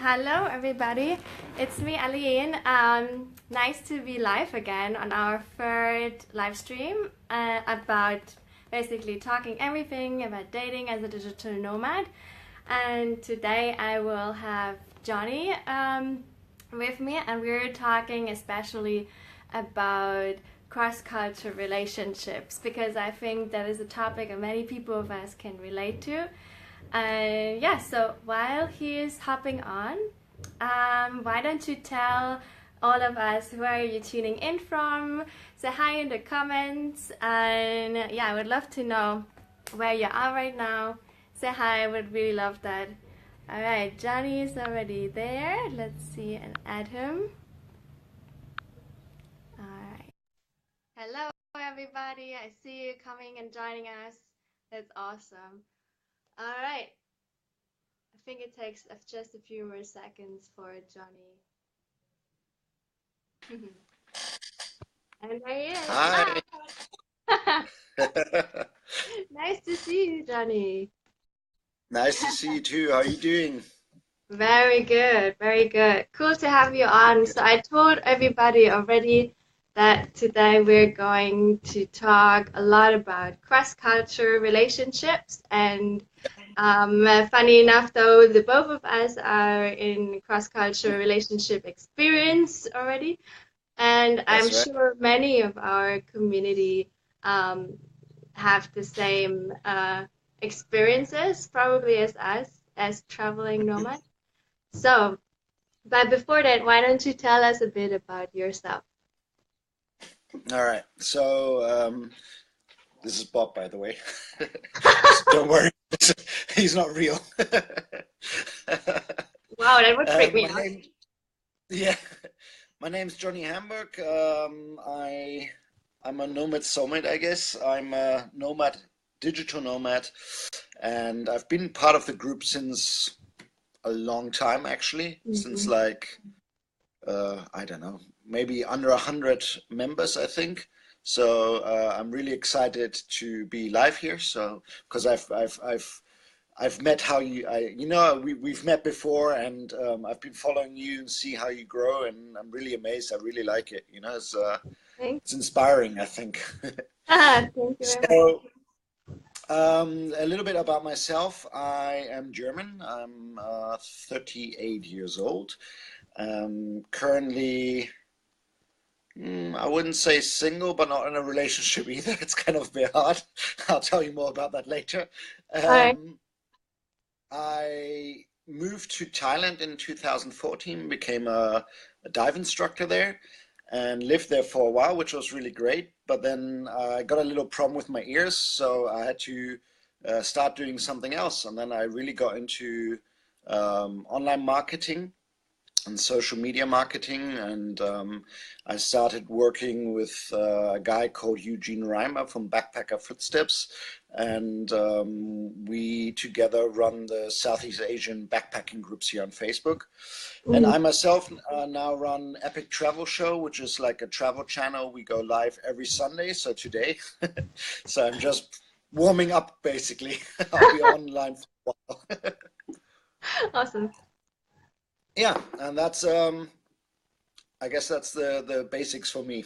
Hello, everybody. It's me, Aline. Nice to be live again on our third live stream about basically talking everything about dating as a digital nomad. And today I will have Johnny with me, and we're talking especially about cross-cultural relationships because I think that is a topic that many people of us can relate to. Yeah, so while he is hopping on, why don't you tell all of us where are you tuning in from? Say hi in the comments, and yeah, I would love to know where you are right now. Say hi, I would really love that. All right, Johnny is already there. Let's see and add him. All right. Hello, everybody. I see you coming and joining us. That's awesome. All right. I think it takes just a few more seconds for Johnny. And there he is. Hi. Ah! Nice to see you, Johnny. Nice to see you too. How are you doing? Very good, very good. Cool to have you on. So I told everybody already that today we're going to talk a lot about cross-cultural relationships. And funny enough, though, the both of us are in cross-cultural relationship experience already. And I'm That's right. sure many of our community um, have the same experiences, probably as us, as traveling nomads. So, but before that, why don't you tell us a bit about yourself? All right. This is Bob, by the way. So don't worry. He's not real. Wow, that would freak me My out. name, yeah, my name's Johnny Hamburg. I'm a nomad soulmate, I guess. I'm a nomad, digital nomad, and I've been part of the group since a long time, actually, since Mhm. like I don't know, maybe under 100 members, I think. So I'm really excited to be live here. So because I've met how we've met before, and I've been following you and see how you grow, and I'm really amazed. I really like it. Thank It's inspiring, I think. thank you very much. So a little bit about myself. I am German. I'm 38 years old. Currently, I wouldn't say single, but not in a relationship either. It's kind of a bit hard. I'll tell you more about that later. All right. Um, I moved to Thailand in 2014, became a dive instructor there, and lived there for a while, which was really great. But then I got a little problem with my ears, so I had to start doing something else. And then I really got into online marketing and social media marketing, and I started working with a guy called Eugene Reimer from Backpacker Footsteps, and we together run the Southeast Asian backpacking groups here on Facebook. And Mm. I myself now run Epic Travel Show, which is like a travel channel. We go live every Sunday, so today. So I'm just warming up basically. I'll be online for a while. Awesome. Yeah, and that's I guess that's the basics for me.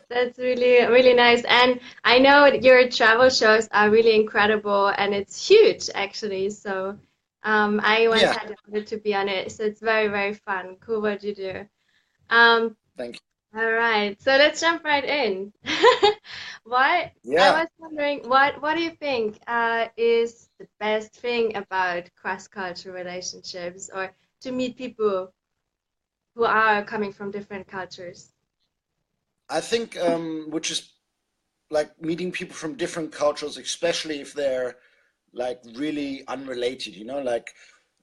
That's really, really nice. And I know your travel shows are really incredible and it's huge actually. So I once Yeah, had the honor to be on it. So it's very, very fun. Cool what you do. Um, thank you. all right. So let's jump right in. What I Yeah, was wondering, what do you think is the best thing about cross-cultural relationships or to meet people who are coming from different cultures? I think which is like meeting people from different cultures, especially if they're like really unrelated,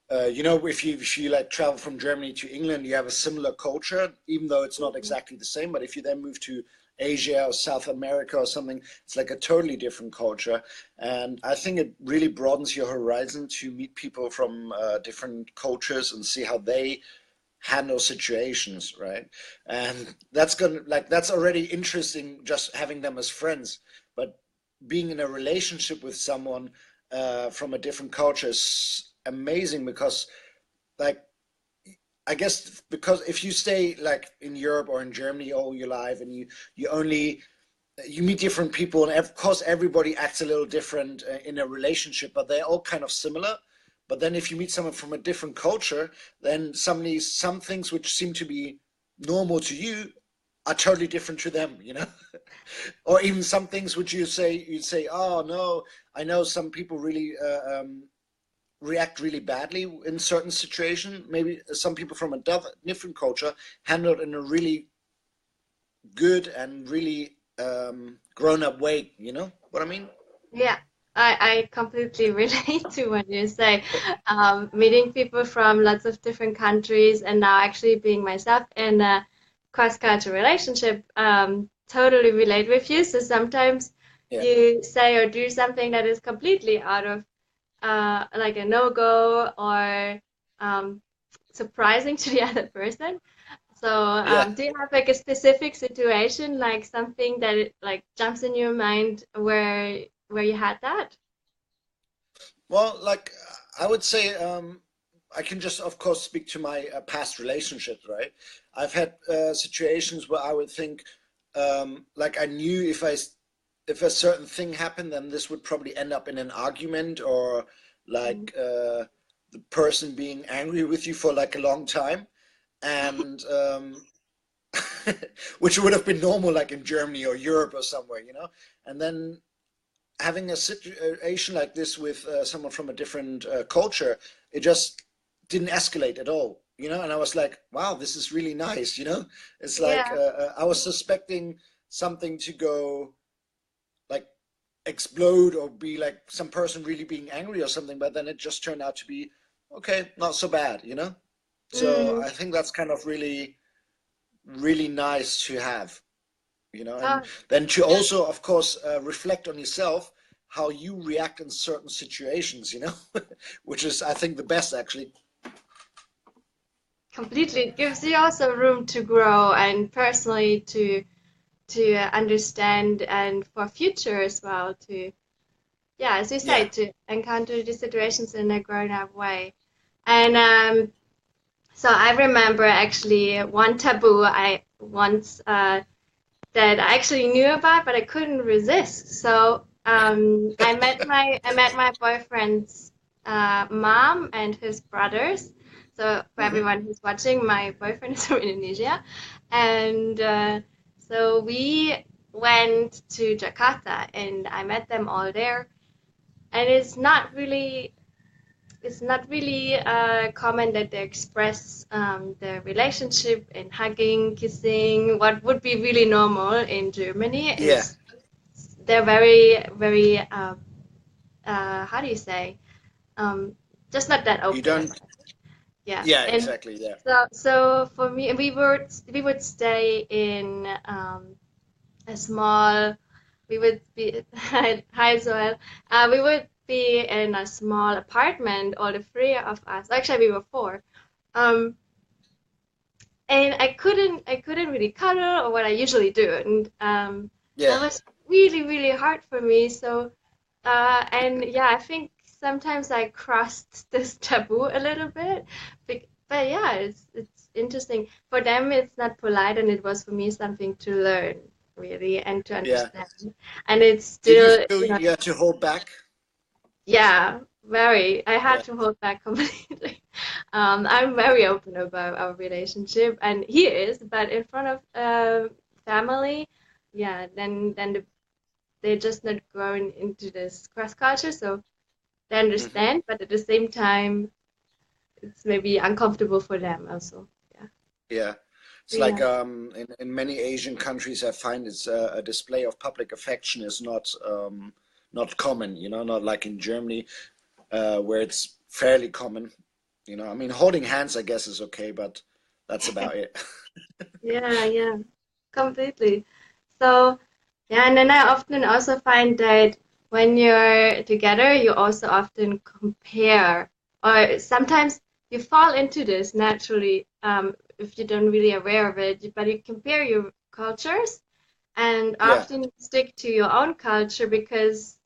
if you like travel from Germany to England, you have a similar culture, even though it's not Mhm. exactly the same. But if you then move to Asia or South America or something, it's like a totally different culture. And I think it really broadens your horizon to meet people from different cultures and see how they handle situations, right? And that's already interesting just having them as friends. But being in a relationship with someone from a different culture is amazing because like I guess because if you stay like in Europe or in Germany all your life, and you only you meet different people, and of course everybody acts a little different in a relationship, but they're all kind of similar. But then if you meet someone from a different culture, then suddenly some things which seem to be normal to you are totally different to them, you know? Or even some things which you'd say, oh no, I know some people really react really badly in certain situation. Maybe some people from a different culture handle it in a really good and really grown up way. You know what I mean? Yeah, I completely relate to what you say. Meeting people from lots of different countries and now actually being myself in a cross-cultural relationship, totally relate with you. So sometimes Yeah, you say or do something that is completely out of like a no-go or um, surprising to the other person. So, yeah. do you have like a specific situation, like something that like jumps in your mind where you had that? Well, like I would say, I can just, of course, speak to my past relationships, right? I've had situations where I would think, like I knew if a certain thing happened, then this would probably end up in an argument, or Mm. like the person being angry with you for like a long time, and which would have been normal, like in Germany or Europe or somewhere, you know. And then having a situation like this with someone from a different culture, it just didn't escalate at all, you know. And I was like, wow, this is really nice, you know. It's like Yeah. I was suspecting something to go like explode or be like some person really being angry or something, but then it just turned out to be okay, not so bad, you know. So Mm. I think that's kind of really nice to have, you know. And Oh, then to also, of course, reflect on yourself, how you react in certain situations, you know, which is, I think, the best actually. completely. It gives you also room to grow and personally to understand and for future as well to yeah, as you say, Yeah. to encounter these situations in a grown up way. And so I remember actually one taboo I once that I actually knew about, but I couldn't resist. So I met my boyfriend's mom and his brothers. So for Hmm. everyone who's watching, my boyfriend is from Indonesia, and so we went to Jakarta, and I met them all there. And it's not really common that they express their relationship in hugging, kissing. What would be really normal in Germany Yeah. is they're very, very, how do you say, um, just not that You open. don't. Yeah, Yeah, and exactly. Yeah. so for me, we would stay in a small. We would be hi Zoel. We would be in a small apartment, all the three of us. Actually, we were four. Um, and I couldn't really cuddle or what I usually do, and Yeah. that was really really hard for me. So and yeah, I think sometimes I crossed this taboo a little bit, but yeah, it's interesting. For them, it's not polite, and it was for me something to learn really and to Yeah. understand. And it's Did you still, feel you know, you had to hold back? yeah, very. I had Yeah. to hold back completely. I'm very open about our relationship, and he is, but in front of family, yeah, they're just not growing into this cross culture, so they Hmm. understand, but at the same time, it's maybe uncomfortable for them also. Yeah. Yeah. It's like Yeah. in many Asian countries, I find it's a display of public affection is not common, you know, not like in Germany, where it's fairly common. You know, I mean, holding hands, I guess, is okay, but that's about it. Yeah, yeah, completely. So, yeah, and then I often also find that when you're together, you also often compare, or sometimes you fall into this naturally, if you don't really aware of it, but you compare your cultures and Yeah. often stick to your own culture because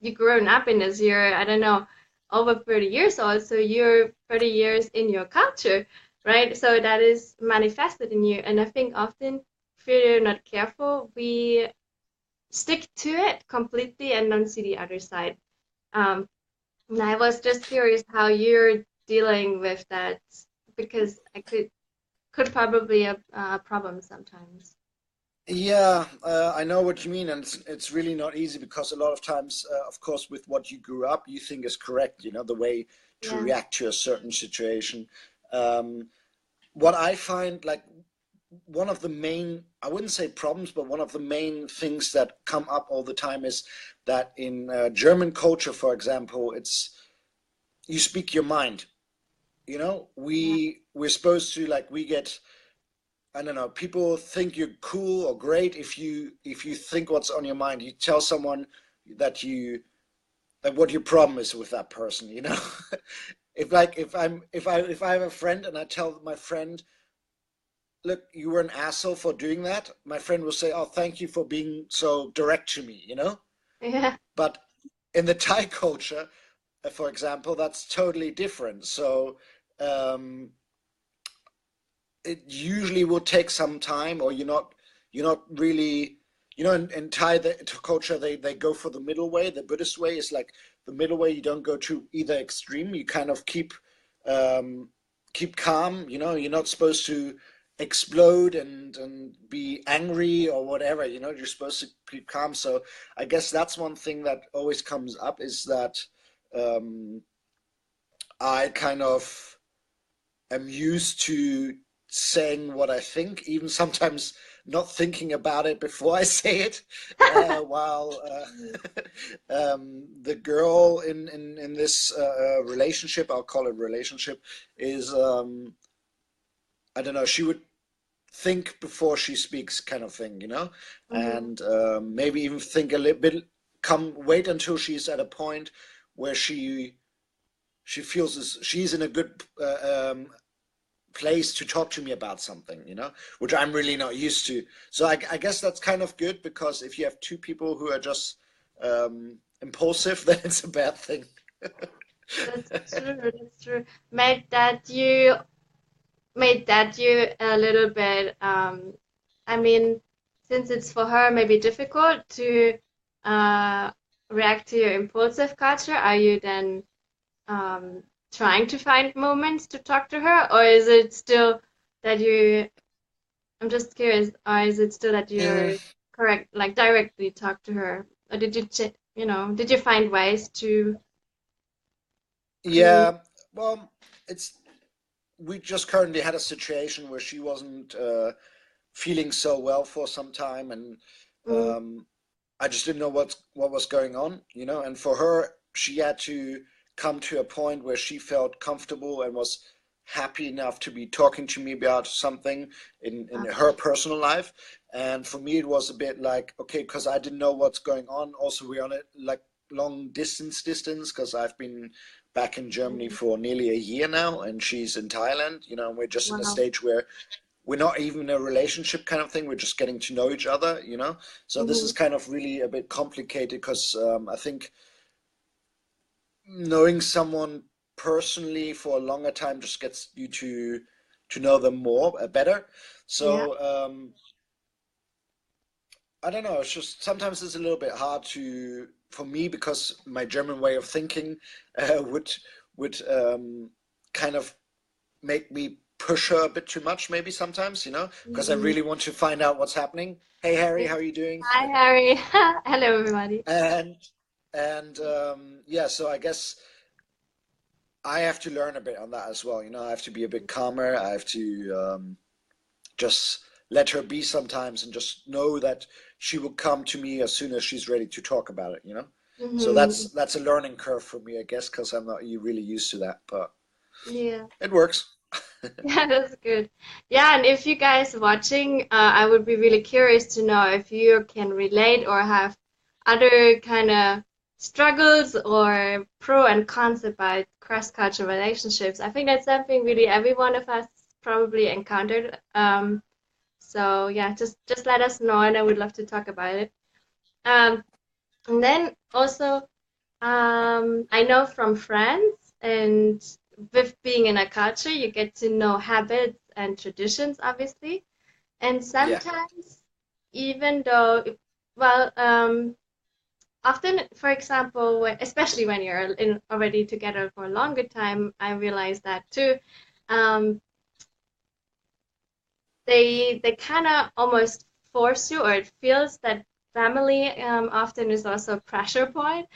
you've grown up in this. You're, I don't know, over 30 years old, so you're 30 years in your culture, right? So that is manifested in you. And I think often, if you're not careful, we stick to it completely and don't see the other side. Um, and I was just curious how you're dealing with that because I could probably a problem sometimes. Yeah, I know what you mean, and it's really not easy because a lot of times, of course, with what you grew up, you think is correct, the way to Yeah. react to a certain situation. Um, what I find, like, one of the main, I wouldn't say problems, but one of the main things that come up all the time is that in German culture, for example, it's you speak your mind. Yeah. We're supposed to, like, we get, I don't know, people think you're cool or great if you think what's on your mind. You tell someone that you that what your problem is with that person. If I have a friend and I tell my friend, look, you were an asshole for doing that, my friend will say, oh, thank you for being so direct to me. Yeah. But in the Thai culture, for example, that's totally different. So um, it usually will take some time, or you're not really, in Thai culture, they go for the middle way. The Buddhist way is like the middle way. You don't go to either extreme. You kind of um, keep calm. You're not supposed to explode and be angry or whatever. You're supposed to keep calm. So I guess that's one thing that always comes up, is that um, I kind of am used to saying what I think, even sometimes not thinking about it before I say it. While the girl in this relationship, I'll call it relationship, is, I don't know, she would think before she speaks, kind of thing. Mm-hmm. And maybe even think a little bit, wait until she's at a point where she feels she's in a good place to talk to me about something, which I'm really not used to. So I guess that's kind of good, because if you have two people who are just impulsive, then it's a bad thing. That's true. That's true. Made that you made that you a little bit. I mean, since it's for her maybe difficult to uh, react to your impulsive culture, are you then um, trying to find moments to talk to her, or is it still that you? I'm just curious. Or is it still that Mm, you're correct, like directly talk to her, or did you, did you find ways to communicate? yeah, well, it's we just currently had a situation where she wasn't feeling so well for some time, and Mm, um, I just didn't know what was going on. And for her, she had to come to a point where she felt comfortable and was happy enough to be talking to me about something in her personal life. And for me, it was a bit like, okay, because I didn't know what's going on. Also, we're on it like long distance, because I've been back in Germany mm, for nearly a year now, and she's in Thailand. And we're just in a wow. stage where we're not even in a relationship kind of thing. We're just getting to know each other. So this Hmm. is kind of really a bit complicated, because I think knowing someone personally for a longer time just gets you to know them more better. Yeah. So I don't know. It's just sometimes it's a little bit hard to for me, because my German way of thinking would kind of make me push her a bit too much, maybe sometimes, because I Mm-hmm. really want to find out what's happening. Hey Harry, how are you doing? Hi, Harry. Hello, everybody. And yeah, so I guess I have to learn a bit on that as well. I have to be a bit calmer. I have to just let her be sometimes, and just know that she will come to me as soon as she's ready to talk about it. So Hmm. that's a learning curve for me, I guess, because I'm not really used to that, but Yeah. it works. Yeah, that's good. Yeah, and if you guys watching, I would be really curious to know if you can relate or have other kind of struggles or pro and cons about cross-cultural relationships. I think that's something really every one of us probably encountered. So yeah, just let us know, and I would love to talk about it. Um, and then also. I know from friends, and with being in a culture, you get to know habits and traditions, obviously. And Yeah, sometimes, even though, well, often, for example, especially when you're already together for a longer time, I realize that too. Um, they kind of almost force you, or it feels that family often is also a pressure point,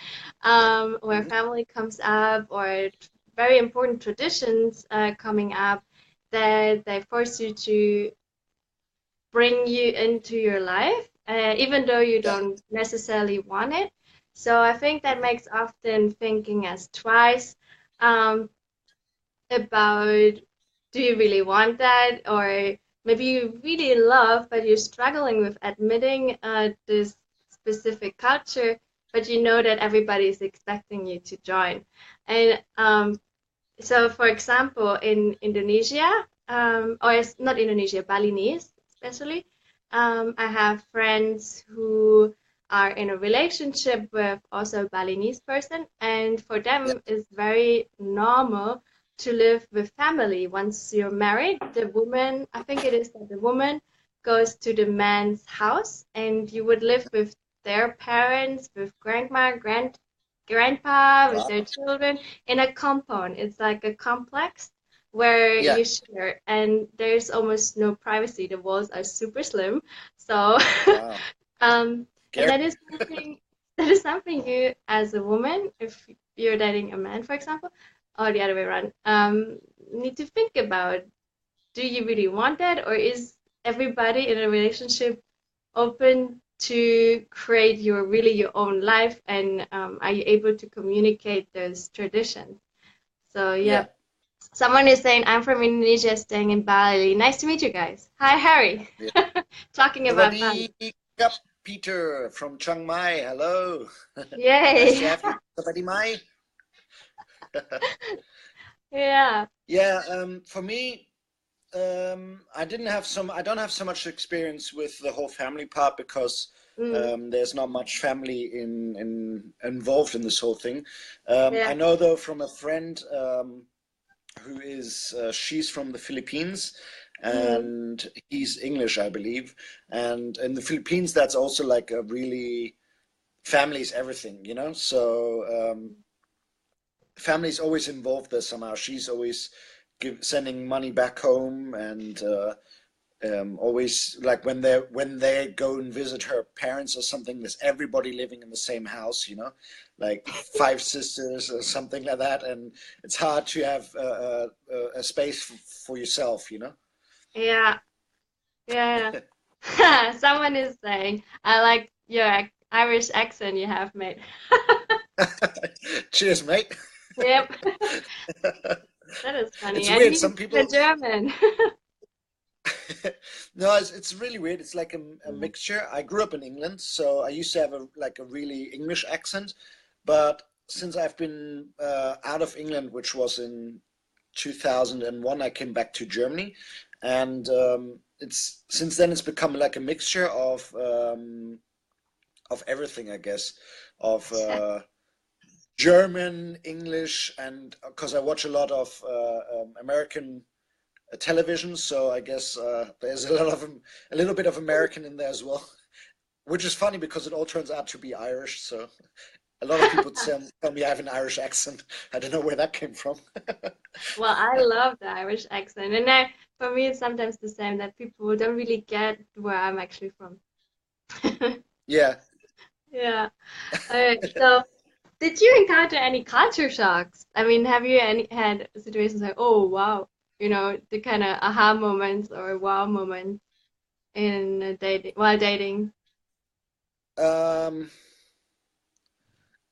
where hmm, family comes up, or very important traditions coming up, that they force you to bring you into your life, even though you yeah, don't necessarily want it. So I think that hmm, makes often thinking as twice, um, about, do you really want that, or maybe you really love but you're struggling with admitting this specific culture, but you know that everybody is expecting you to join. And so, for example, in Indonesia, or it's not Indonesia, Balinese especially, I have friends who are in a relationship with also a Balinese person, and for yeah, them it's very normal to live with family. Once you're married, the woman, I think it is that the woman goes to the man's house, and you would live with their parents, with grandma, grandpa, with their wow, children in a compound. It's like a complex where yeah, you share, and there's almost no privacy. The walls are super slim. So, wow, and scary. that is something you, as a woman, if you're dating a man, for example, or the other way around, need to think about. Do you really want that, or is everybody in a relationship open to create your own life, and are you able to communicate those traditions? So yeah, Yeah. someone is saying I'm from Indonesia, staying in Bali. Nice to meet you guys. Hi, Harry. Yeah. Talking about Bali. Sawadee Peter from Chiang Mai. Hello. Nice to Yay. have you. Sawadee Mai. Yeah. Yeah, for me, I don't have so much experience with the whole family part because Mm, there's not much family involved in this whole thing. yeah. I know though from a friend she's from the Philippines Mm, and he's English, I believe. And in the Philippines, that's also like a really family is everything, you know? So family's always involved there somehow. She's always sending money back home and always like when they go and visit her parents or something, there's everybody living in the same house, you know, like five sisters or something like that, and it's hard to have a space for yourself, you know. yeah. Yeah. Someone is saying, I like your Irish accent you have made. Cheers, mate. Yep. That is funny. It's And weird. he's Some a people, German. no, it's really weird. It's like a mixture. I grew up in England, so I used to have a really English accent, but since I've been out of England, which was in 2001, I came back to Germany, and it's since then it's become like a mixture of everything, I guess, of German, English, and because I watch a lot of American television, so I guess there's a little bit of American in there as well, which is funny because it all turns out to be Irish. So a lot of people tell me I have an Irish accent. I don't know where that came from. Well, I love the Irish accent, and for me, it's sometimes the same that people don't really get where I'm actually from. Yeah. Yeah. So, did you encounter any culture shocks? I mean, have you had situations like, oh wow, the kind of aha moments or wow moments in dating while dating? Um,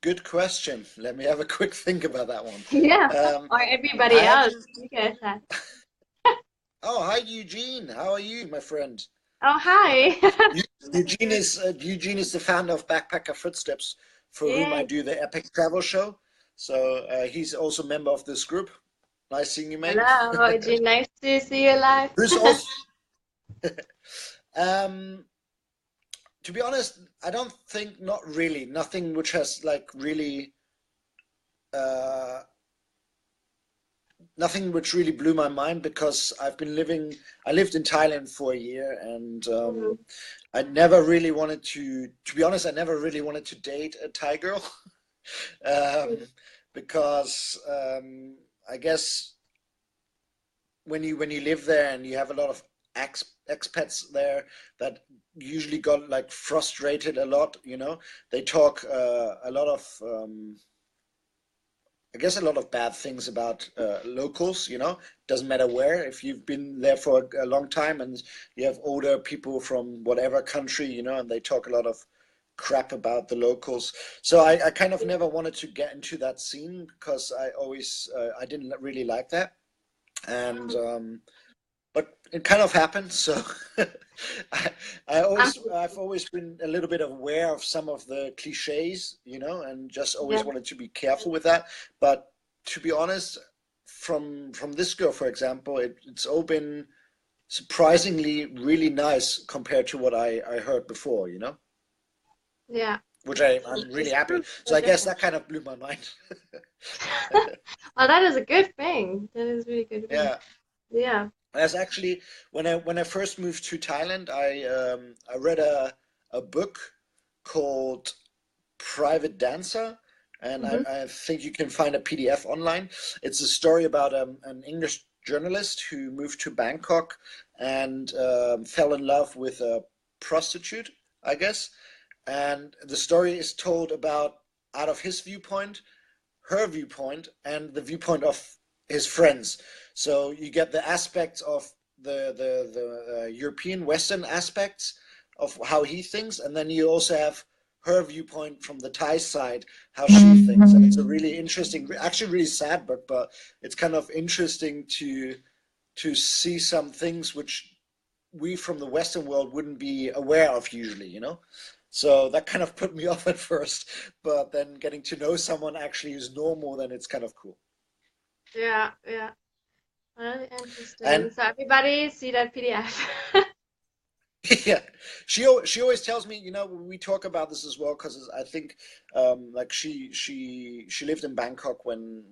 Good question. Let me have a quick think about that one. Yeah. Um, Or everybody I else? haven't. You guys had. Oh, hi Eugene. How are you, my friend? Oh, hi. Eugene is the founder of Backpacker Footsteps, for whom I Yay. do the Epic Travel Show. So he's also a member of this group. Nice seeing you, mate. Hello, Jean. Nice to see you live. Who's also, um, to be honest, I don't think not really. Nothing which has like really. uh, nothing which really blew my mind because I lived in Thailand for a year, and Mhm. I never really wanted to be honest, I never really wanted to date a Thai girl. um, because I guess when you live there and you have a lot of expats there that usually got like frustrated a lot, they talk a lot of I guess a lot of bad things about locals, doesn't matter where. If you've been there for a long time and you have older people from whatever country, and they talk a lot of crap about the locals. So I kind of never wanted to get into that scene because I didn't really like that. And but it kind of happened. So I, Um, I've always been a little bit aware of some of the cliches, and just yeah, always wanted to be careful with that. But to be honest, from this girl, for example, it's all been surprisingly really nice compared to what I heard before, yeah. which I'm really Just happy. proves So so I guess different. that kind of blew my mind. Well, that is a good thing. That is a really good thing. Yeah. Yeah. As actually, when I first moved to Thailand, I read a book called Private Dancer, and Hmm. I think you can find a PDF online. It's a story about an English journalist who moved to Bangkok and fell in love with a prostitute, I guess. And the story is told about out of his viewpoint, her viewpoint, and the viewpoint of his friends. So you get the aspects of the European Western aspects of how he thinks, and then you also have her viewpoint from the Thai side, how she thinks. And it's a really interesting, actually really sad book, but it's kind of interesting to see some things which we from the Western world wouldn't be aware of usually, So that kind of put me off at first, but then getting to know someone actually who's normal, then it's kind of cool. Yeah. Yeah. Really interesting. And So everybody see that PDF. yeah, she always tells me, we talk about this as well because I think like she lived in Bangkok when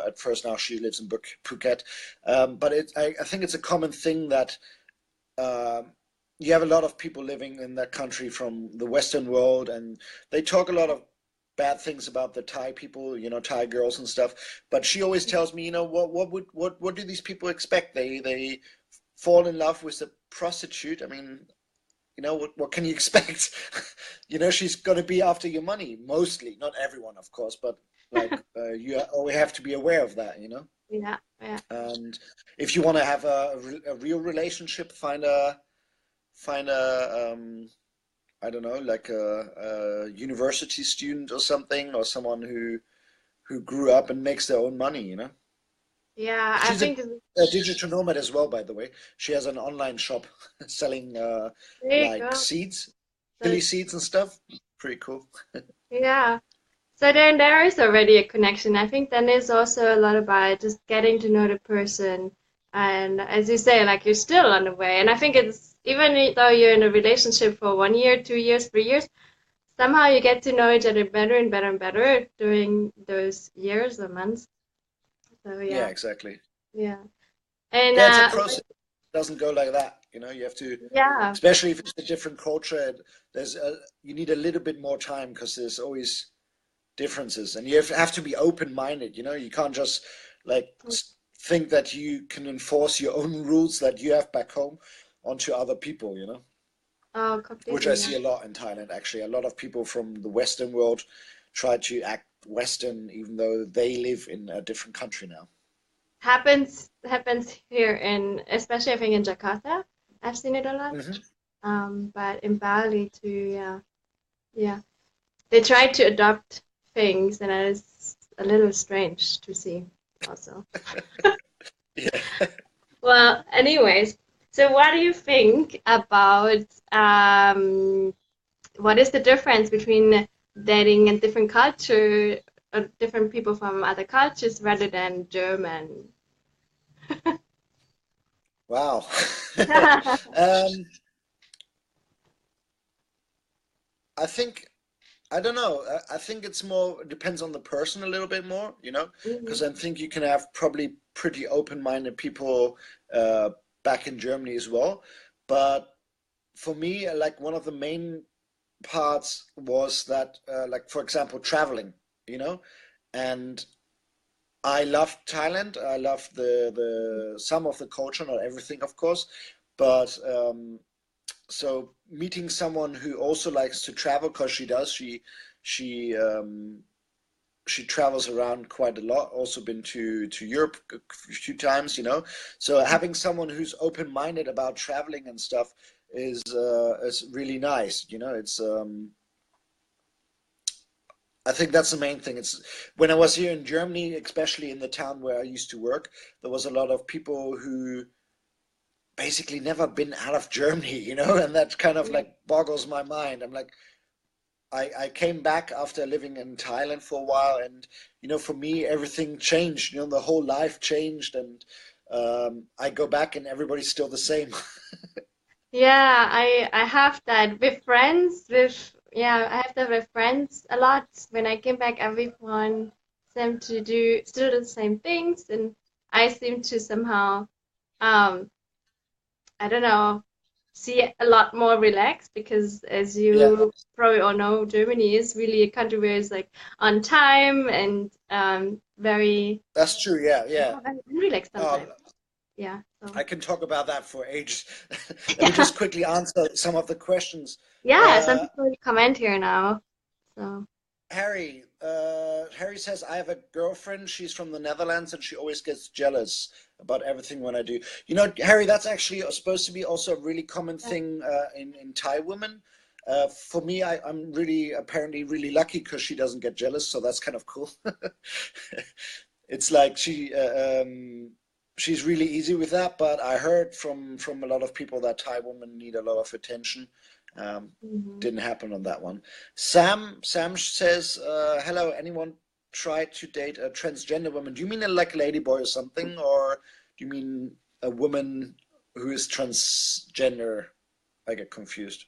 at first now she lives in Phuket, but I think it's a common thing that um, you have a lot of people living in that country from the Western world, and they talk a lot of bad things about the Thai people, Thai girls and stuff. But she always tells me, what do these people expect? They fall in love with a prostitute. I mean, what can you expect? She's going to be after your money mostly, not everyone, of course, but like you always have to be aware of that, Yeah. Yeah. And if you want to have a real relationship, find a I don't know, like a university student or something, or someone who grew up and makes their own money, Yeah. I She's think a digital nomad as well, by the way. She has an online shop selling there you like go. seeds, So chili seeds and stuff. Pretty cool. yeah. So then there is already a connection. I think then is also a lot about just getting to know the person. And as you say, like you're still on the way. And I think it's even though you're in a relationship for 1 year, 2 years, 3 years, somehow you get to know each other better and better and better during those years or months. So Yeah, yeah, exactly. yeah. And Yeah, it's a process. It doesn't go like that. You have to, yeah, especially if it's a different culture. You need a little bit more time because there's always differences, and you have to be open-minded. You can't just like think that you can enforce your own rules that you have back home onto other people. oh, Which I completely, yeah. see a lot in Thailand. Actually, a lot of people from the Western world try to act Western, even though they live in a different country now. Happens here in, especially I think in Jakarta. I've seen it a lot. Hmm. But in Bali too, yeah, yeah. They try to adopt things, and it is a little strange to see also. Yeah. Well, anyways, so what do you think about what is the difference between dating a different culture or different people from other cultures rather than German? Wow. um, I think I don't know. I think it's more, it depends on the person a little bit more, you know, Hmm. because I think you can have probably pretty open-minded people uh, back in Germany as well. But for me, like one of the main parts was that, like for example, traveling, you know, and I love Thailand. I love the some of the culture, not everything, of course, but so meeting someone who also likes to travel, because she does, she she travels around quite a lot. Also been to Europe a few times, you know. So having someone who's open-minded about traveling and stuff is really nice. You know, it's I think that's the main thing. It's when I was here in Germany, especially in the town where I used to work, there was a lot of people who basically never been out of Germany, you know, and that kind of like boggles my mind. I'm like, I came back after living in Thailand for a while, and you know, for me, everything changed. You know, the whole life changed, and I go back, and everybody's still the same. Yeah, I have that with friends with yeah, I have that with friends a lot. When I came back, everyone seemed to do still the same things, and I seem to somehow um I don't know, see a lot more relaxed because as Yeah, you probably all know, Germany is really a country where it's like on time and very that's true. Yeah, yeah. relaxed Oh, sometimes. Yeah, so I can talk about that for ages. Let me yeah. just quickly answer some of the questions. Yeah, some Uh, people comment here now. So Harry says, I have a girlfriend. She's from the Netherlands and she always gets jealous about everything when I do. You know, Harry, that's actually supposed to be also a really common yeah. thing in Thai women. For me, I'm really apparently really lucky because she doesn't get jealous, so that's kind of cool. It's like she's really easy with that, but I heard from a lot of people that Thai women need a lot of attention. Um, Mhm. didn't happen on that one. Sam says, "Hello, anyone tried to date a transgender woman? Do you mean a like ladyboy or something, or do you mean a woman who is transgender?" I get confused.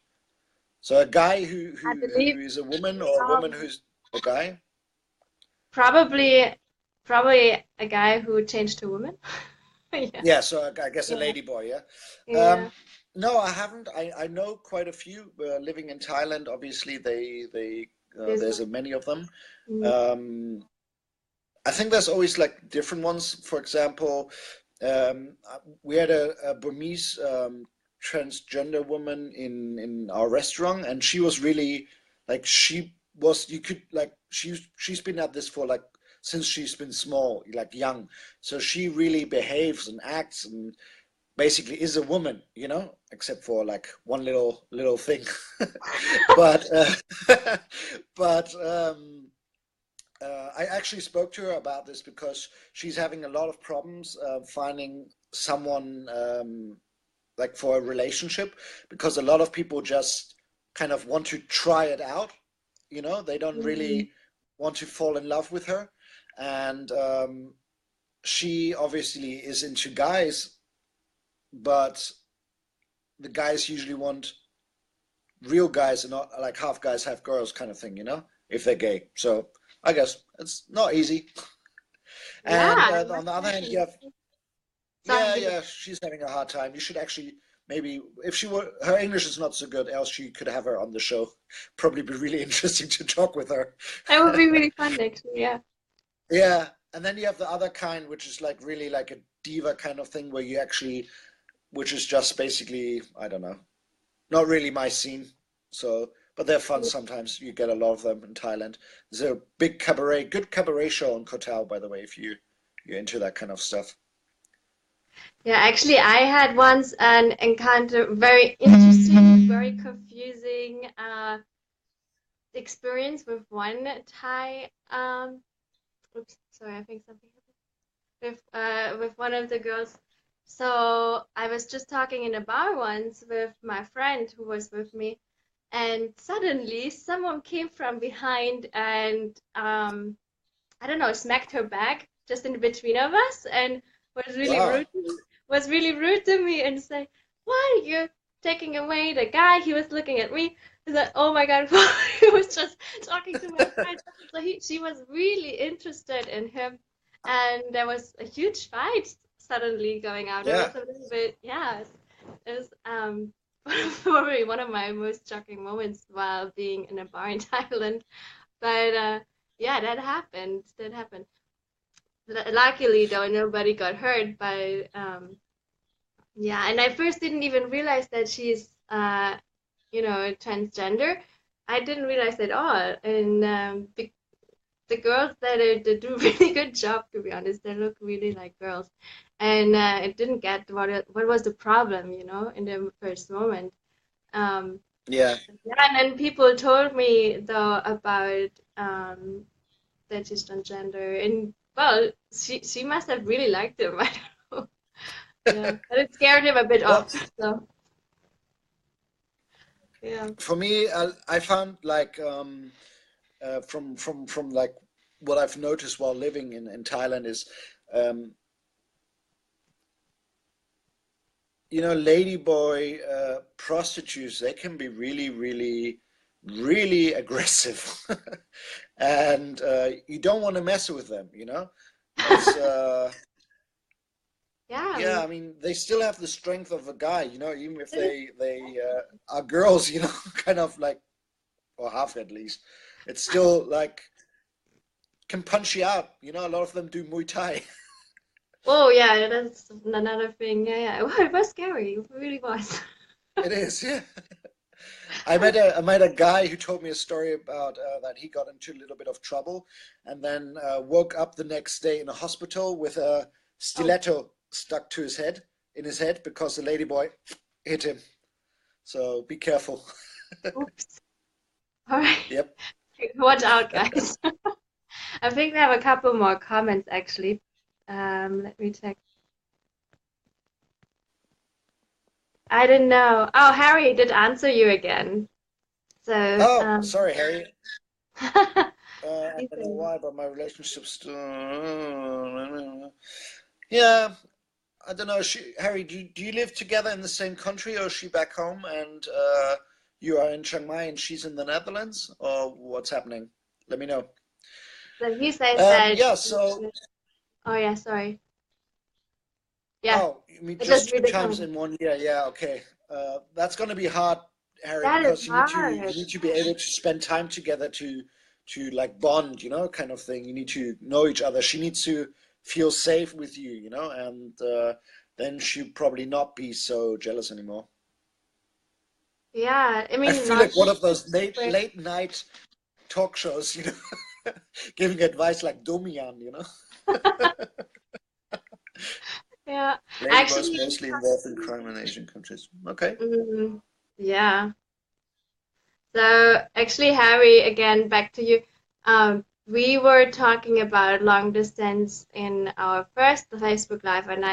So a guy I who believe is a woman, or a woman um, who's a guy? probably probably a guy who changed to woman. Yeah, Yeah, so I guess a yeah, lady boy, yeah. yeah. No, I haven't. I know quite a few living in Thailand. Obviously, they There's there's a many of them. mm, Um, I think there's always like different ones. For example, we had a Burmese transgender woman in our restaurant, and she was really like she was. You could like she's been at this for like since she's been small, like young. So she really behaves and acts and basically is a woman, you know, except for like one little thing. But but I actually spoke to her about this because she's having a lot of problems finding someone like for a relationship because a lot of people just kind of want to try it out. You know, they don't mm, really want to fall in love with her, and she obviously is into guys, but the guys usually want real guys and not like half guys, half girls kind of thing. You know, if they're gay. So I guess it's not easy. And yeah, it on must the other hand, happen. you have, Sorry, yeah, you go. yeah, she's having a hard time. You should actually maybe, if she were, her English is not so good, else you could have her on the show. Probably be really interesting to talk with her. That would be really fun, actually. Yeah. Yeah, and then you have the other kind, which is like really like a diva kind of thing, where you actually, which is just basically, I don't know, not really my scene. So, but they're fun sometimes. You get a lot of them in Thailand. There's a big cabaret, good cabaret show in Koh Tao, by the way, if you're into that kind of stuff. Yeah, actually, I had once an encounter, very interesting, very confusing experience with one Thai. Oops, sorry, I think something happened with one of the girls. So I was just talking in a bar once with my friend who was with me, and suddenly someone came from behind and I don't know, smacked her back just in between of us and was really Wow. rude to me and say, "Why are you taking away the guy?" He was looking at me. He's like, oh my God, he was just talking to my friend. So she was really interested in him, and there was a huge fight suddenly going out. It Yeah. was a little bit, yeah, it was probably one of my most shocking moments while being in a bar in Thailand. But yeah, that happened. That happened. Luckily, though, nobody got hurt. But yeah, and I first didn't even realize that she's transgender. I didn't realize at all. And the girls they do really good job, to be honest. They look really like girls, and it didn't get what was the problem, in the first moment. Um, Yeah. yeah, and then people told me though about that she's transgender, and well, she must have really liked him. I don't know. Yeah, but it scared him a bit Well, off. So yeah. for me, I found like from like what I've noticed while living in Thailand is, um, ladyboy prostitutes, they can be really, really, really aggressive, and you don't want to mess with them. It's Yeah. yeah. I mean, they still have the strength of a guy. Even if they are girls. Kind of like, or half at least. It's still like can punch you out. A lot of them do Muay Thai. Oh yeah, that's another thing. Yeah, yeah. Well, it was scary. It really was. It is, yeah. I met a guy who told me a story about that he got into a little bit of trouble, and then woke up the next day in a hospital with a Oh, stiletto stuck to in his head, because the ladyboy hit him. So be careful. oops. All right. Yep. Watch out, guys. I think we have a couple more comments actually. Let me check. I don't know. Oh, Harry did answer you again. So, Oh, sorry, Harry. I he's don't know in- why, but my relationship's still. Yeah, I don't know. Harry, do you live together in the same country, or is she back home and you are in Chiang Mai and she's in the Netherlands, or what's happening? Let me know. so he says that. Yeah. So, Oh yeah, sorry. Yeah, oh, you mean just just two read the times comment. in one year? Yeah. Okay. That's going to be hard, Harry, That is because hard. you need to be able to spend time together to like bond, kind of thing. You need to know each other. She needs to feel safe with you, and then she'll probably not be so jealous anymore. Yeah, I I mean, feel not like one of those super. late night talk shows, giving advice like Domian, Yeah, Ladyboys actually, mostly involved in crime in Asian countries. Okay. mm, yeah. So actually, Harry, again, back to you. We were talking about long distance in our first Facebook Live, and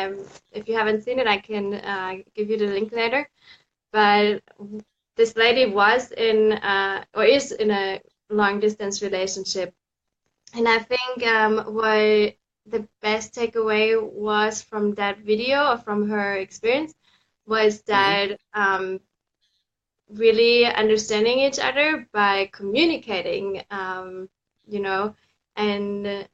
if you haven't seen it, I can give you the link later. But this lady was in, or is in a long distance relationship, and I think what the best takeaway was from that video or from her experience was Hmm. that really understanding each other by communicating, you know, and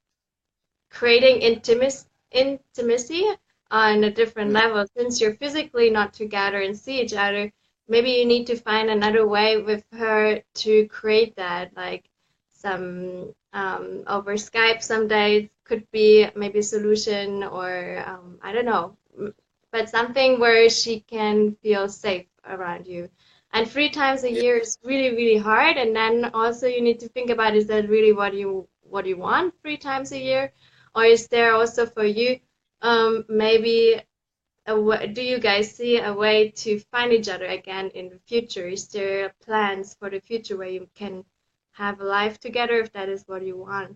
creating intimacy on a different Hmm. level. Since you're physically not together and see each other, maybe you need to find another way with her to create that, like some over Skype some days could be maybe a solution, or I don't know, but something where she can feel safe around you. And 3 times a Yeah. year is really, really hard. And then also you need to think about, is that really what you want 3 times a year? Or is there also for you maybe do you guys see a way to find each other again in the future? Is there plans for the future where you can have a life together if that is what you want?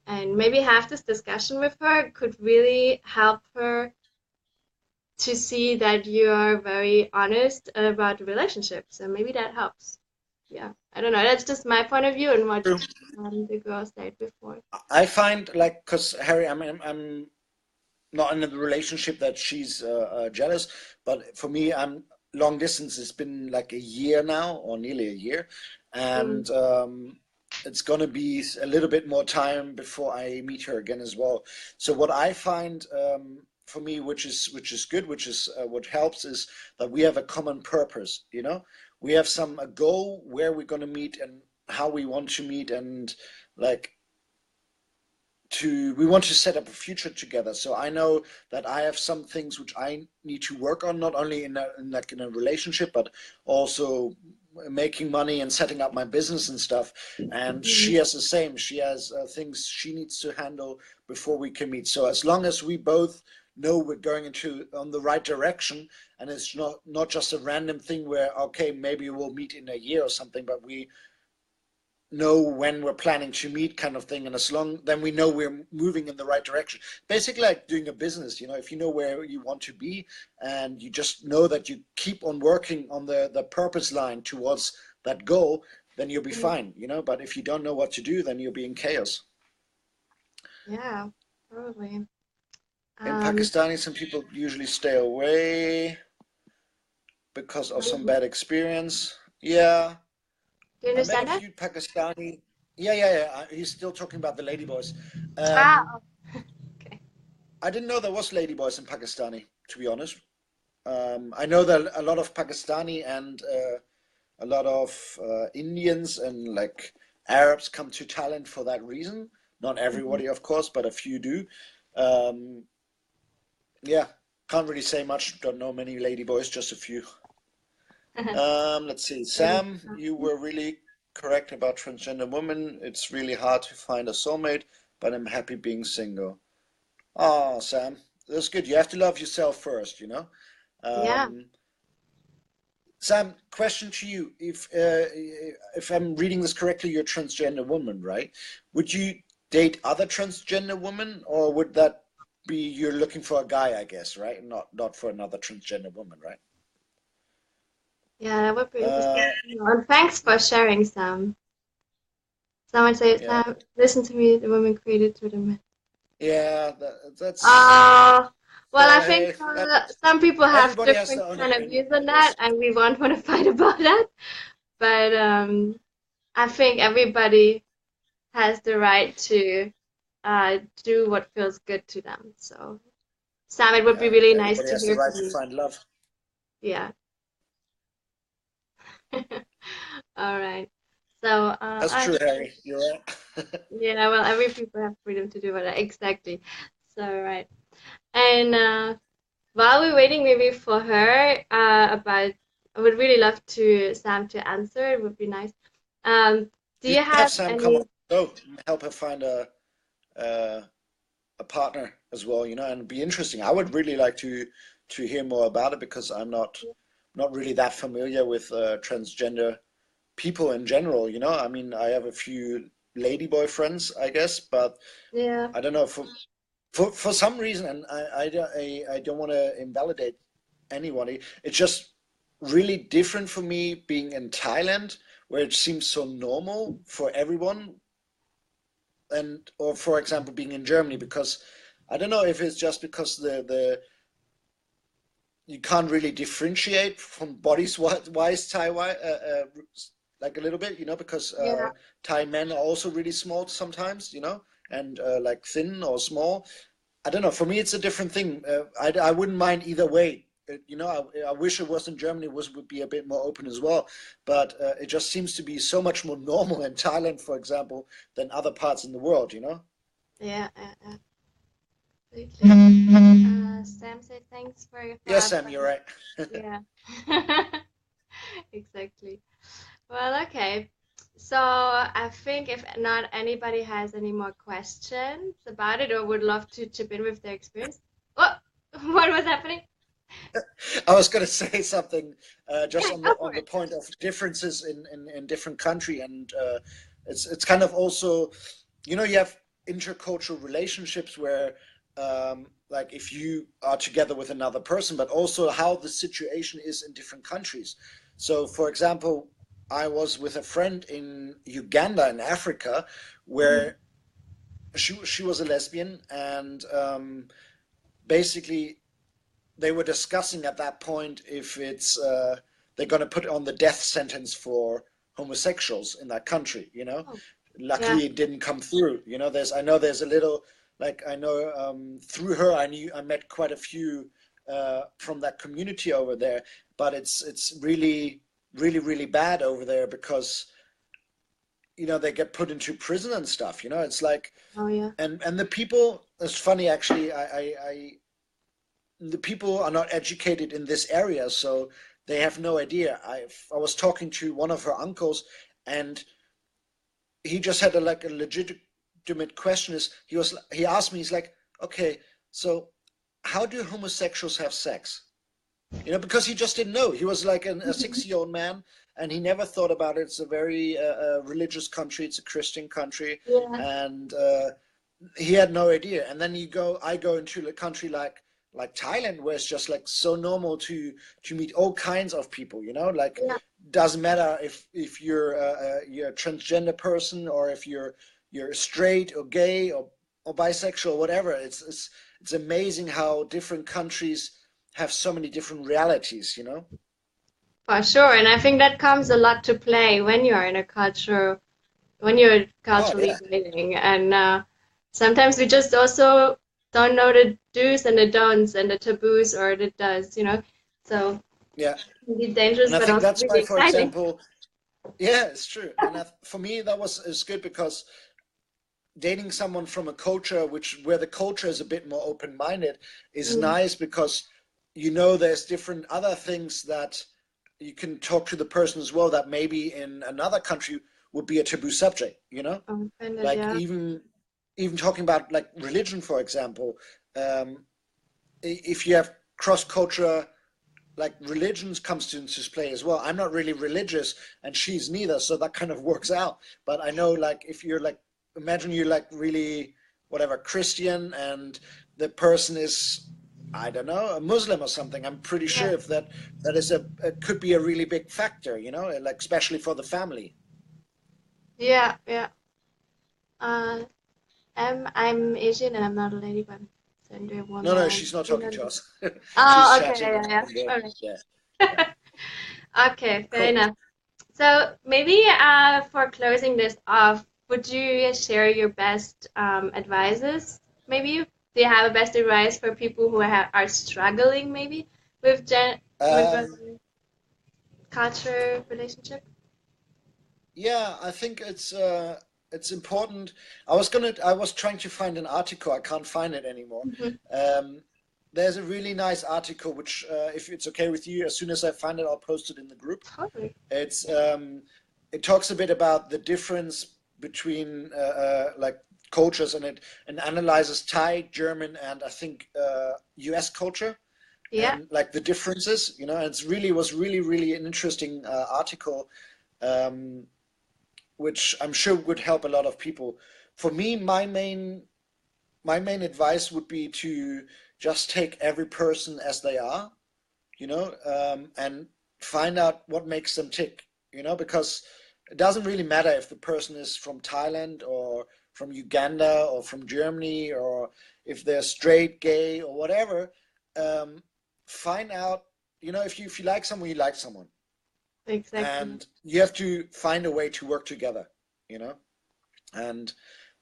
And maybe have this discussion with her could really help her to see that you are very honest about the relationship. So maybe that helps. Yeah, I don't know. That's just my point of view and what True. the girl said before. I find like, because Harry, I'm not in a relationship that she's jealous, but for me, I'm long distance. It's been like a year now, or nearly a year, Mm. and it's gonna be a little bit more time before I meet her again as well. So what I find for me, which is good, which is what helps, is that we have a common purpose. You know, we have a goal where we're gonna meet and how we want to meet, and like we want to set up a future together. So I know that I have some things which I need to work on, not only in a relationship, but also making money and setting up my business and stuff. And Mm. she has the same. She has things she needs to handle before we can meet. So as long as we both know we're going into on the right direction, and it's not just a random thing where, okay, maybe we'll meet in a year or something, but we know when we're planning to meet, kind of thing. And as long then we know we're moving in the right direction, basically like doing a business. If you know where you want to be, and you just know that you keep on working on the purpose line towards that goal, then you'll be Mm. fine. But if you don't know what to do, then you'll be in chaos. Yeah, probably. In Um, Pakistani, some people usually stay away because of some really? bad experience. Yeah, Do you I met a understand that? few Pakistani. Yeah, yeah, yeah. He's still talking about the ladyboys. Ah, um okay. I didn't know there was ladyboys in Pakistani, to be honest. I know that a lot of Pakistani and a lot of Indians and like Arabs come to Thailand for that reason. Not Mhm. everybody, of course, but a few do. Um, yeah, can't really say much. Don't know many ladyboys, just a few. Let's see. Maybe. Sam, you were really correct about transgender women. It's really hard to find a soulmate, but I'm happy being single. Oh, Sam, that's good. You have to love yourself first. Yeah. Um, Sam, question to you: if I'm reading this correctly, you're a transgender woman, right? Would you date other transgender women, or would that be you're looking for a guy, I guess, right? Not for another transgender woman, right? Yeah, that would be interesting Uh, to know. And thanks for sharing, Sam. Someone say, yeah, Sam, listen to me, the woman created to the man. yeah. That's Uh, well, I think hey, that some people have everybody has different their own kind of opinion, views I on that, guess. and we won't want to fight about that. But I think everybody has the right to do what feels good to them. So, Sam, it would be Yeah, really nice everybody to has the hear right from to you. find love. Yeah. All right. So, That's true, Harry. You're right. yeah, well, every people have freedom to do whatever. Exactly. So, right. And while we're waiting maybe for her, about, I would really love to Sam to answer. It would be nice. Do You you should have have Sam come on any? the show, help her find a a partner as well, and it'd be interesting. I would really like to hear more about it because I'm not really that familiar with transgender people in general. I mean, I have a few ladyboy friends, I guess, but Yeah. I don't know for some reason, and I don't want to invalidate anybody. It's just really different for me being in Thailand, where it seems so normal for everyone, and or for example being in Germany, because I don't know if it's just because the you can't really differentiate from bodies wise Thai like a little bit, because Yeah. Thai men are also really small sometimes, and like thin or small. I don't know. For me, it's a different thing. I wouldn't mind either way. I wish it was in Germany would be a bit more open as well, but it just seems to be so much more normal in Thailand, for example, than other parts in the world. Yeah. Absolutely. Sam said thanks for Yes, Sam, you're advice. right. Yeah. Exactly. Well, okay. So I think if not anybody has any more questions about it or would love to chip in with their experience. Oh, what was happening? I was going to say something just Yeah, on the go for on the it. point of differences in different country, and it's kind of also, you have intercultural relationships where like if you are together with another person, but also how the situation is in different countries. So, for example, I was with a friend in Uganda in Africa, Mhm. where she was a lesbian, and basically they were discussing at that point if it's they're going to put on the death sentence for homosexuals in that country. You know, Oh, yeah. luckily it didn't come through. You know, I know there's a little, like, I know through her I met quite a few from that community over there, but it's really really bad over there because, you know, they get put into prison and stuff. You know, it's like, Oh, yeah. and the people, it's funny actually, the people are not educated in this area, so they have no idea. I was talking to one of her uncles, and he just had like a legitimate question. He asked me, he's like, okay, so how do homosexuals have sex? You know, because he just didn't know. He was like a 6-year-old man, and he never thought about it. It's a very religious country. It's a Christian country, Yeah. and he had no idea. And then I go into a country like Thailand, where it's just like so normal to meet all kinds of people. You know, like, Yeah. doesn't matter if you're a transgender person, or if you're straight or gay or bisexual, whatever. It's amazing how different countries have so many different realities. You know. For sure. And I think that comes a lot to play when you're in a culture, when you're Oh culturally yeah, dating. And sometimes we just also don't know the do's and the don'ts and the taboos or the does, you know. So yeah. it can be dangerous, And I but think also that's really why, for exciting. example, yeah, it's true. And for me, it's good because dating someone from a culture where the culture is a bit more open-minded is Mm. nice, because you know there's different other things that you can talk to the person as well, that maybe in another country would be a taboo subject, you know? Offended, Like, yeah. even talking about like religion, for example, um, if you have cross-culture, like, religions comes into play as well. I'm not really religious, and she's neither, so that kind of works out. But I know, like, if you're like, imagine you're like really whatever Christian, and the person is, I don't know, a Muslim or something. I'm pretty sure Yeah. if that is it could be a really big factor, you know, like, especially for the family. Yeah, yeah. Uh, I'm Asian and I'm not a ladybug. Gender No, no, woman. she's not talking to us. She's Oh, okay, chatting yeah, with yeah. someone there. All right. Yeah, yeah, Okay, fair cool. enough. So maybe for closing this off, would you share your best advices? Maybe do you have a best advice for people who are struggling maybe with with a Um, culture relationship? Yeah, I think it's important. I was trying to find an article. I can't find it anymore. Hmm. Um, there's a really nice article which, if it's okay with you, as soon as I find it, I'll post it in the group. Totally. It's it talks a bit about the difference between like cultures, and it and analyzes Thai, German, and I think US culture, Yeah. and like the differences. You know, and was really an interesting article. Um, which I'm sure would help a lot of people. For me, my main advice would be to just take every person as they are, you know, and find out what makes them tick, you know, because it doesn't really matter if the person is from Thailand or from Uganda or from Germany, or if they're straight, gay, or whatever. Um, find out, you know, if you like someone, you like someone, Exactly. and you have to find a way to work together, you know, and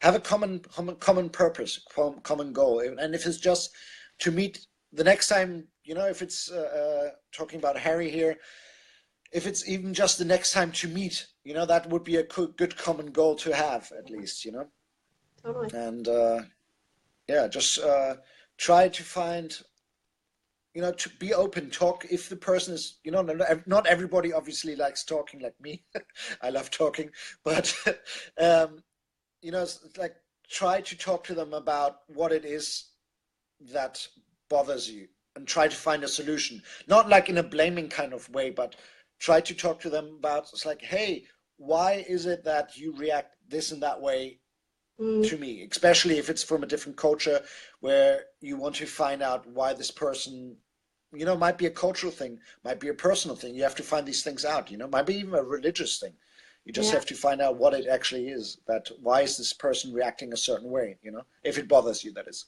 have a common purpose, common goal. And if it's just to meet the next time, you know, if it's talking about Harry here, if it's even just the next time to meet, you know, that would be a good common goal to have, at least, you know. Totally. And yeah, just try to find, you know, to be open, talk. If the person is, you know, not everybody obviously likes talking like me. I love talking, but um, you know, it's like, try to talk to them about what it is that bothers you, and try to find a solution. Not like in a blaming kind of way, but try to talk to them about, it's like, hey, why is it that you react this and that way Mm. to me, especially if it's from a different culture, where you want to find out why this person, you know, might be a cultural thing, might be a personal thing. You have to find these things out, you know, might be even a religious thing. You just Yeah. have to find out what it actually is, that why is this person reacting a certain way, you know, if it bothers you, that is.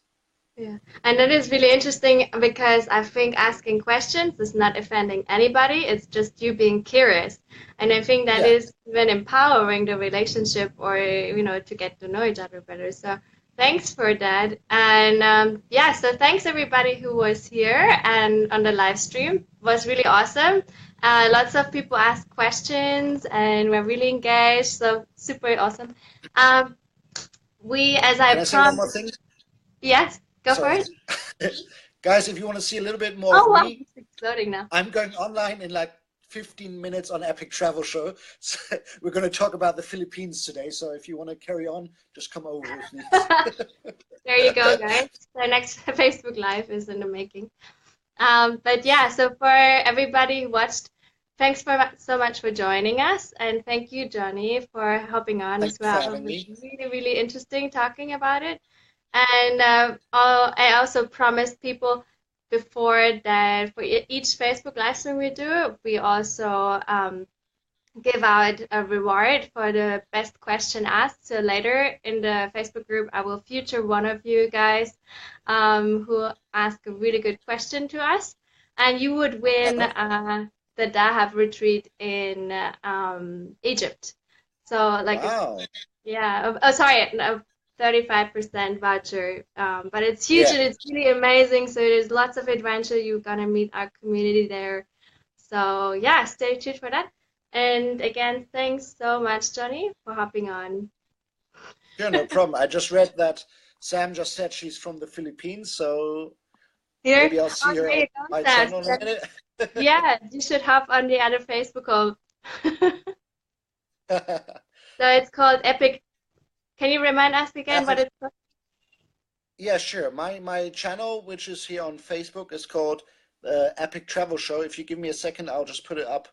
Yeah, and that is really interesting because I think asking questions is not offending anybody. It's just you being curious. And I think that Yeah. is even empowering the relationship or, to get to know each other better. So thanks for that. And yeah, so thanks everybody who was here and on the live stream. It was really awesome. Lots of people asked questions and were really engaged. So super awesome. Um, as I Can I say one more promised, thing? yes, go for Sorry. it. Guys, if you want to see a little bit more Oh of wow, me, it's exploding now. I'm going online in like 15 minutes on Epic Travel Show. So we're going to talk about the Philippines today. So if you want to carry on, just come over with me. There you go, guys. The next Facebook Live is in the making. But yeah, so for everybody who watched, thanks so much for joining us. And thank you, Johnny, for hopping on Thank as you for well. It having was me. really, really interesting talking about it. And I also promised people before that for each Facebook live stream we do, we also give out a reward for the best question asked. So later in the Facebook group, I will feature one of you guys who asked a really good question to us. And you would win the Dahab retreat in Egypt. So like, Wow. yeah, oh, sorry, no, 35% voucher. But it's huge Yeah. and it's really amazing. So there's lots of adventure. You're gonna meet our community there. So yeah, stay tuned for that. And again, thanks so much, Johnny, for hopping on. Sure, no problem. I just read that Sam just said she's from the Philippines, so Here, maybe I'll oh, see her there on you go, my Sam. channel in a minute. Yeah, you should hop on the other Facebook call. So it's called Epic. Can you remind us again what Epic. it's called? Yeah, sure. My channel, which is here on Facebook, is called Epic Travel Show. If you give me a second, I'll just put it up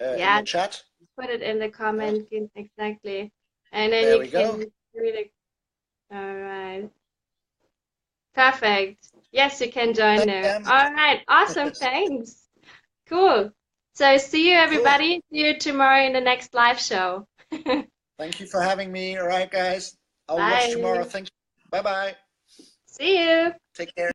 in Yeah, the chat. put it in the Yeah, comment exactly. And then there you we go. can read it. All right. Perfect. Yes, you can join Thanks, there. Sam. All right. Awesome. Thanks. Cool. So see you, Cool. everybody. See you tomorrow in the next live show. Thank you for having me. All right, guys. I'll watch tomorrow. Bye. Thank you. Bye bye. See you. Take care.